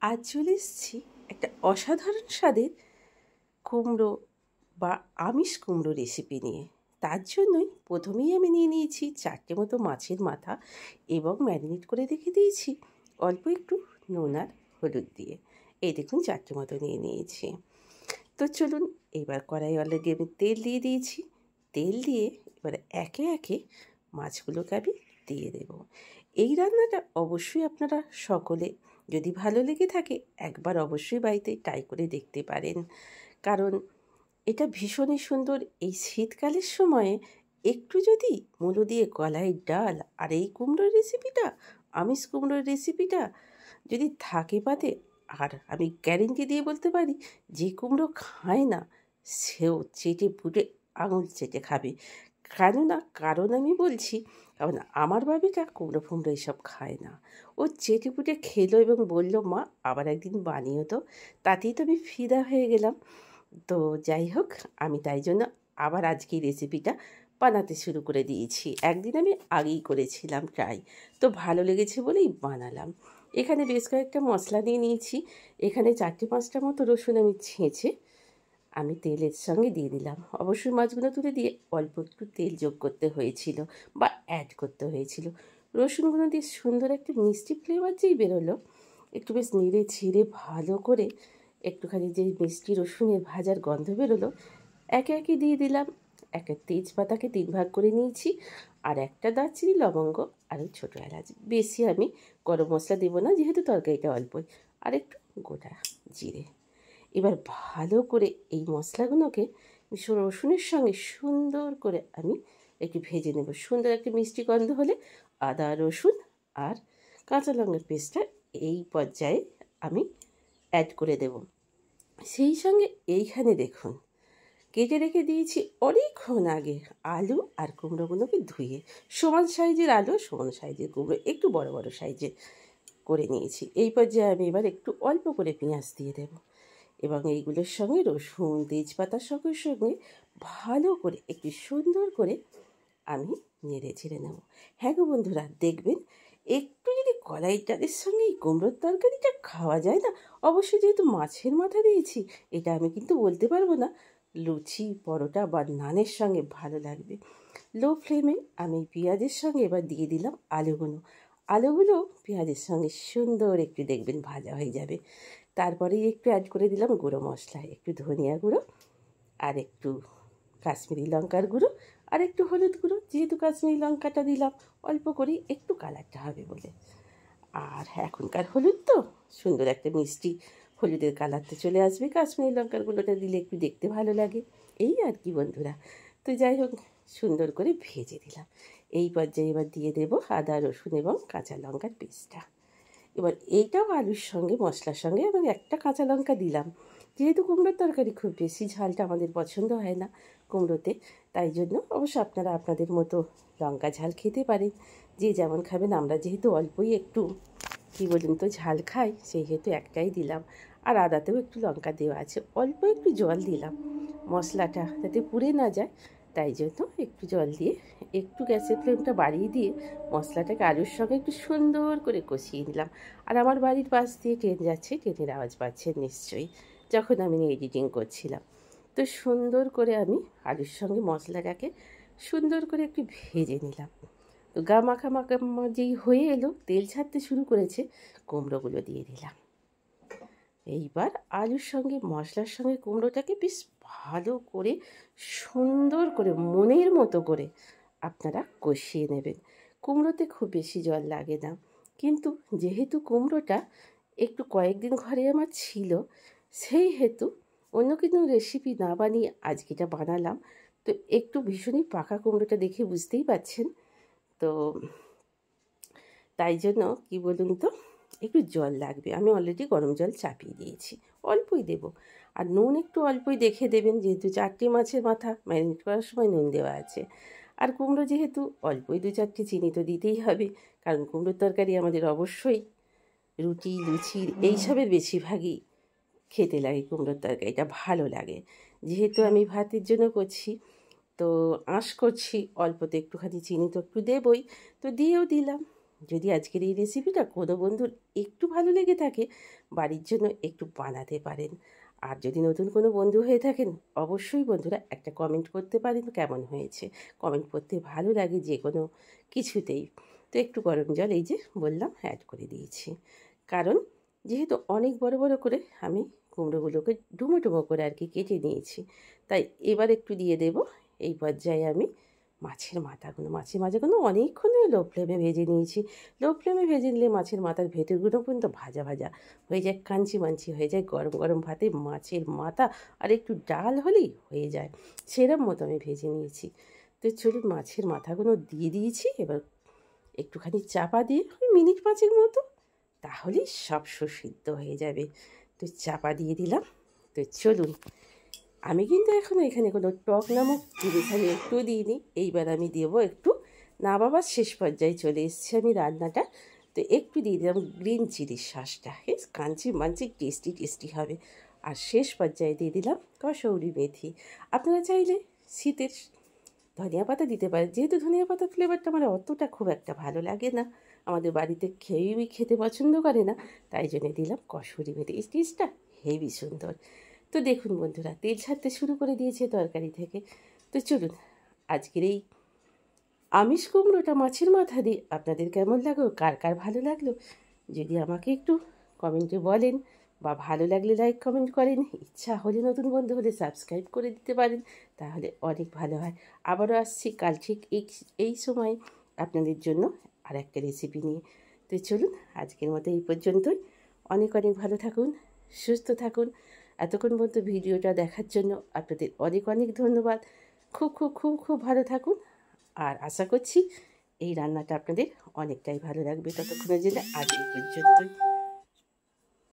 আজ চলে এসেছি একটা অসাধারণ স্বাদের কুমড়ো বা আমিষ কুমড়ো রেসিপি নিয়ে। তার জন্যই প্রথমেই আমি নিয়ে নিয়েছি 4টে মতো মাছের মাথা এবং ম্যারিনেট করে রেখে দিয়েছি অল্প একটু নুন আর হলুদ দিয়ে। এই দেখুন 4টে মতো নিয়ে নিয়েছি। তো চলুন, এবার কড়াই অলরেডি আমি তেল দিয়ে দিয়েছি। তেল দিয়ে এবার একে একে মাছগুলোকে আমি দিয়ে দেব। এই রান্নাটা অবশ্যই আপনারা সকলে, যদি ভালো লেগে থাকে, একবার অবশ্যই বাড়িতে ট্রাই করে দেখতে পারেন। কারণ এটা ভীষণই সুন্দর। এই শীতকালের সময়ে একটু যদি মূলো দিয়ে কলাই ডাল আর এই কুমড়োর রেসিপিটা, আমিষ কুমড়োর রেসিপিটা যদি থাকে পাতে, আর আমি গ্যারেন্টি দিয়ে বলতে পারি যে কুমড়ো খায় না সেও চেটে পুটে আঙুল চেটে খাবে। কারণ আমি বলছি, কারণ আমার বাবিটা কুমড়ো ফুমড়ো এসব খায় না। ও চেটে পুটে খেলো এবং বলল, মা আবার একদিন বানিও তো। তাতেই তো আমি ফিদা হয়ে গেলাম। তো যাই হোক, আমি তাই জন্য আবার আজকে এই রেসিপিটা বানাতে শুরু করে দিয়েছি। একদিন আমি আগেই করেছিলাম ট্রাই, তো ভালো লেগেছে বলেই বানালাম। এখানে বেশ কয়েকটা মশলা দিয়ে নিয়েছি। এখানে 4-5টা মতো রসুন আমি ছেঁচে আমি তেলের সঙ্গে দিয়ে দিলাম। অবশ্যই মাছগুলো তুলে দিয়ে অল্প একটু তেল যোগ করতে হয়েছিল বা অ্যাড করতে হয়েছিল। রসুনগুলো দিয়ে সুন্দর একটা মিষ্টি ফ্লেভার যেই বেরোলো, একটু বেশ নেড়ে ছেড়ে ভালো করে একটুখানি যে মিষ্টি রসুনের ভাজার গন্ধ বেরোলো, একে একে দিয়ে দিলাম। একটা তেজপাতাকে 3 ভাগ করে নিয়েছি, আর একটা দারচিনি, লবঙ্গ আর ছোটো এলাচ। বেশি আমি গরম মশলা দেবো না, যেহেতু তরকারিটা অল্পই। আর একটু গোটা জিরে। এবার ভালো করে এই মশলাগুলোকে রসুনের সঙ্গে সুন্দর করে আমি একটু ভেজে নেব। সুন্দর একটা মিষ্টি গন্ধ হলে আদা, রসুন আর কাঁচা লঙ্কার পেস্টটা এই পর্যায়ে আমি অ্যাড করে দেব। সেই সঙ্গে এইখানে দেখুন, কেটে রেখে দিয়েছি অনেকক্ষণ আগে আলু আর কুমড়োগুলোকে ধুয়ে। সমান সাইজের আলু, সমান সাইজের কুমড়ো, একটু বড় বড় সাইজের করে নিয়েছি। এই পর্যায়ে আমি এবার একটু অল্প করে পেঁয়াজ দিয়ে দেব এবং এইগুলোর সঙ্গে রসুন, তেজপাতার সঙ্গে সঙ্গে ভালো করে একটু সুন্দর করে আমি নেড়ে ছেড়ে নেব। হ্যাঁ গো বন্ধুরা, দেখবেন একটু যদি কলাই ডালের সঙ্গে এই কুমড়োর তরকারিটা খাওয়া যায় না, অবশ্যই যেহেতু মাছের মাথা দিয়েছি, এটা আমি কিন্তু বলতে পারবো না, লুচি, পরোটা বা নানের সঙ্গে ভালো লাগবে। লো ফ্লেমে আমি পেঁয়াজের সঙ্গে এবার দিয়ে দিলাম আলুগুলো। আলুগুলো পেঁয়াজের সঙ্গে সুন্দর একটু দেখবেন ভাজা হয়ে যাবে। তারপরেই একটু অ্যাড করে দিলাম গুঁড়ো মশলা, একটু ধনিয়া গুঁড়ো আর একটু কাশ্মীরি লঙ্কার গুঁড়ো আর একটু হলুদ গুঁড়ো। যেহেতু কাশ্মীরি লঙ্কাটা দিলাম অল্প করেই, একটু কালারটা হবে বলে। আর এখনকার হলুদ তো সুন্দর একটা মিষ্টি হলুদের কালারটা চলে আসবে, কাশ্মীরি লঙ্কার গুঁড়োটা দিলে একটু দেখতে ভালো লাগে। এই আর কি বন্ধুরা। তো যাই হোক, সুন্দর করে ভেজে দিলাম। এই পর্যায়ে এবার দিয়ে দেবো আদা, রসুন এবং কাঁচা লঙ্কার পেস্টটা। এবার এইটাও আলুর সঙ্গে, মশলার সঙ্গে, এবং একটা কাঁচা লঙ্কা দিলাম। যেহেতু কুমড়োর তরকারি খুব বেশি ঝালটা আমাদের পছন্দ হয় না কুমড়োতে, তাই জন্য অবশ্য আপনারা আপনাদের মতো লঙ্কা ঝাল খেতে পারেন, যে যেমন খাবেন। আমরা যেহেতু অল্পই একটু কী বলুন তো ঝাল খাই, সেহেতু একটাই দিলাম। আর আদাতেও একটু লঙ্কা দেওয়া আছে, অল্প একটু জল দিলাম মশলাটা যাতে পুড়ে না যায়, তাই জন্য একটু জল দিয়ে একটু গ্যাসের ফ্লেমটা বাড়িয়ে দিয়ে মশলাটাকে আলুর সঙ্গে একটু সুন্দর করে কষিয়ে নিলাম। আর আমার বাড়ির পাশ দিয়ে ট্রেন যাচ্ছে, ট্রেনের আওয়াজ পাচ্ছেন নিশ্চয়ই, যখন আমি এডিটিং করছিলাম। তো সুন্দর করে আমি আলুর সঙ্গে মশলাটাকে সুন্দর করে একটু ভেজে নিলাম। তো গা মাখা মাখা যেই হয়ে এলো, তেল ছাড়তে শুরু করেছে, কুমড়োগুলো দিয়ে দিলাম। এইবার আলুর সঙ্গে মশলার সঙ্গে কুমড়োটাকে বেশ ভালো করে সুন্দর করে মনের মতো করে আপনারা কষিয়ে নেবেন। কুমড়োতে খুব বেশি জল লাগে না, কিন্তু যেহেতু কুমড়োটা একটু কয়েকদিন ঘরে আমার ছিল, সেই হেতু অন্য কোনো রেসিপি না বানিয়ে আজকেটা বানালাম। তো একটু ভীষণই পাকা কুমড়োটা দেখে বুঝতেই পাচ্ছেন। তো তাই জন্য কি বলুন তো, একটু জল লাগবে। আমি অলরেডি গরম জল চাপিয়ে দিয়েছি, অল্পই দেব। আর নুন একটু অল্পই দেখে দেবেন, যেহেতু 4টে মাছের মাথা ম্যারিনেট করার সময় নুন দেওয়া আছে। আর কুমড়ো যেহেতু অল্পই 2-4টে, চিনি তো দিতেই হবে, কারণ কুমড়োর তরকারি আমাদের অবশ্যই রুটি, লুচির এইসবের বেশিরভাগই খেতে লাগে। কুমড়োর তরকারিটা ভালো লাগে। যেহেতু আমি ভাতের জন্য করছি, তো আঁশ করছি, অল্পতে একটুখানি চিনি তো একটু দেবই, তো দিয়েও দিলাম। যদি আজকের এই রেসিপিটা কোনো বন্ধুর একটু ভালো লেগে থাকে বাড়ির জন্য একটু বানাতে পারেন। আর যদি নতুন কোনো বন্ধু হয়ে থাকেন অবশ্যই বন্ধুরা একটা কমেন্ট করতে পারেন কেমন হয়েছে। কমেন্ট করতে ভালো লাগে যে কোনো কিছুতেই। তো একটু গরম জল এই যে বললাম অ্যাড করে দিয়েছি, কারণ যেহেতু অনেক বড় বড় করে আমি কুমড়োগুলোকে ডুমো ডুমো করে আর কি কেটে নিয়েছি, তাই এবার একটু দিয়ে দেব এই পর্যায়ে আমি মাছের মাথাগুলো অনেকক্ষণ লো ফ্লেমে ভেজে নিয়েছি। লো ফ্লেমে ভেজে নিলে মাছের মাথার ভেতরগুলো কিন্তু ভাজা ভাজা হয়ে যায়, কাঞ্চি মাঞ্চি হয়ে যায়। গরম গরম ভাতে মাছের মাথা আর একটু ডাল হলেই হয়ে যায়, সেরম মতো আমি ভেজে নিয়েছি। তো চলুন মাছের মাথাগুলো দিয়ে দিয়েছি, এবার একটুখানি চাপা দিয়ে ওই মিনিট 5 মতো, তাহলেই সব সুসিদ্ধ হয়ে যাবে। তো চাপা দিয়ে দিলাম। তো চলুন, আমি কিন্তু এখনও এখানে কোনো টক নামক জিনিস আমি একটুও দিইনি। এইবার আমি দেবো একটু, না বাবার শেষ পর্যায়ে চলে এসেছি আমি রান্নাটা। তো একটু দিয়ে দিলাম গ্রিন চিলি সসটা, বেশ কাঞ্চি মাঞ্চি টেস্টি টেস্টি হবে। আর শেষ পর্যায়ে দিয়ে দিলাম কসৌরি মেথি। আপনারা চাইলে শীতের ধনিয়া পাতা দিতে পারেন, যেহেতু ধনিয়া পাতার ফ্লেভারটা আমার অতটা খুব একটা ভালো লাগে না, আমাদের বাড়িতে কেউই খেতে পছন্দ করে না, তাই জন্য দিলাম কসুরি মেথি। এই টেস্টটা হেভি সুন্দর। তো দেখুন বন্ধুরা, তেল ছাড়তে শুরু করে দিয়েছে তরকারি থেকে। তো চলুন, আজকের এই আমিষ কুমড়োটা মাছের মাথা দিয়ে আপনাদের কেমন লাগলো, কার কার ভালো লাগলো, যদি আমাকে একটু কমেন্টে বলেন, বা ভালো লাগলে লাইক কমেন্ট করেন, ইচ্ছা হলে নতুন বন্ধু হলে সাবস্ক্রাইব করে দিতে পারেন, তাহলে অনেক ভালো হয়। আবারও আসছি কাল ঠিক এই সময় আপনাদের জন্য আর একটা রেসিপি নিয়ে। তো চলুন, আজকের মতো এই পর্যন্তই। অনেক অনেক ভালো থাকুন, সুস্থ থাকুন। এতক্ষণ পর্যন্ত ভিডিওটা দেখার জন্য আপনাদের অনেক অনেক ধন্যবাদ। খুব খুব খুব খুব ভালো থাকুন। আর আশা করছি এই রান্নাটা আপনাদের অনেকটাই ভালো লাগবে। ততক্ষণের জন্য আজ এই পর্যন্তই।